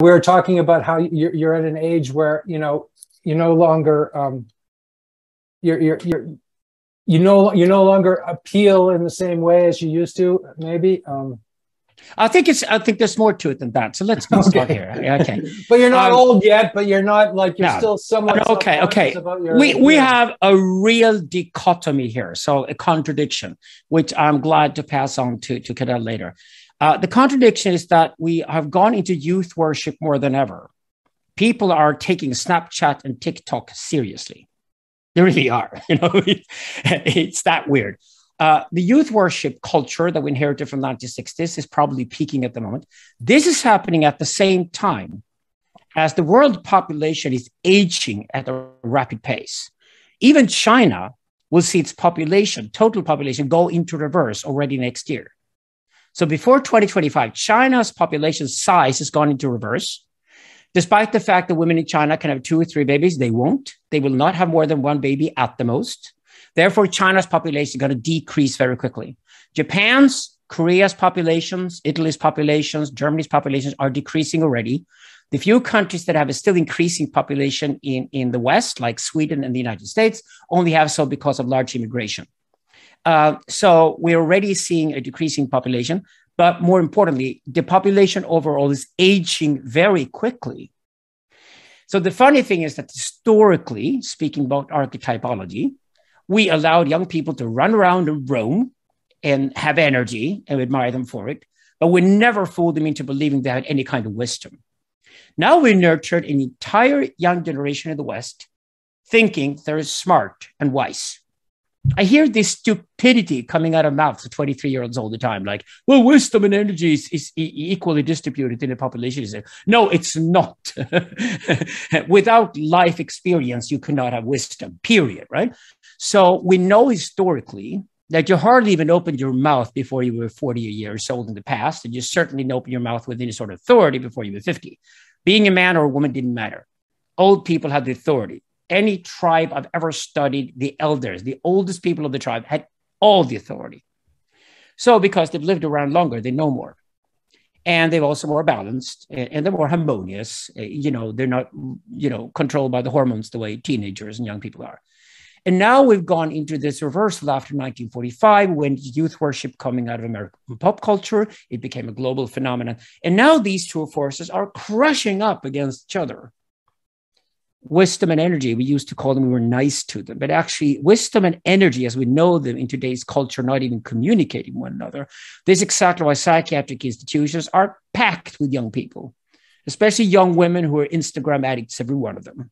We were talking about how you're at an age where you no longer you're you no longer appeal in the same way as you used to, maybe. I think there's more to it than that. So let's start Okay. here. Okay. But you're not old yet, but you're not like you're No. still somewhat Okay. about your We appearance. have a real dichotomy here, so a contradiction, which I'm glad to pass on to Cadell later. The contradiction is that we have gone into youth worship more than ever. People are taking Snapchat and TikTok seriously. They really are. It's that weird. The youth worship culture that we inherited from the 1960s is probably peaking at the moment. This is happening at the same time as the world population is aging at a rapid pace. Even China will see its population, total population, go into reverse already next year. So before 2025, China's population size has gone into reverse. Despite the fact that women in China can have 2 or 3 babies, they won't. They will not have more than 1 baby at the most. Therefore, China's population is going to decrease very quickly. Japan's, Korea's populations, Italy's populations, Germany's populations are decreasing already. The few countries that have a still increasing population in the West, like Sweden and the United States, only have so because of large immigration. So we're already seeing a decreasing population. But more importantly, the population overall is aging very quickly. So the funny thing is that historically, speaking about archetypology, we allowed young people to run around and roam and have energy, and we admire them for it. But we never fooled them into believing they had any kind of wisdom. Now we nurtured an entire young generation in the West thinking they're smart and wise. I hear this stupidity coming out of mouths of 23-year-olds all the time, like, well, wisdom and energy is equally distributed in the population. No, it's not. Without life experience, you cannot have wisdom, period, right? So we know historically that you hardly even opened your mouth before you were 40 years old in the past, and you certainly didn't open your mouth with any sort of authority before you were 50. Being a man or a woman didn't matter. Old people had the authority. Any tribe I've ever studied, the elders, the oldest people of the tribe had all the authority. So because they've lived around longer, they know more. And they're also more balanced and they're more harmonious. They're not, controlled by the hormones the way teenagers and young people are. And now we've gone into this reversal after 1945, when youth worship coming out of American pop culture, it became a global phenomenon. And now these two forces are crushing up against each other. Wisdom and energy, we used to call them, we were nice to them, but actually wisdom and energy as we know them in today's culture, not even communicating one another. This is exactly why psychiatric institutions are packed with young people, especially young women who are Instagram addicts, every one of them.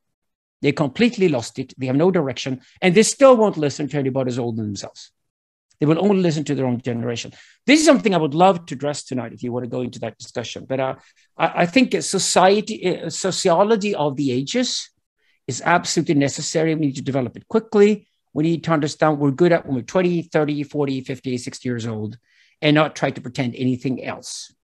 They completely lost it. They have no direction, and they still won't listen to anybody as old as themselves. They will only listen to their own generation. This is something I would love to address tonight if you want to go into that discussion. But I think sociology of the ages is absolutely necessary. We need to develop it quickly. We need to understand what we're good at when we're 20, 30, 40, 50, 60 years old, and not try to pretend anything else.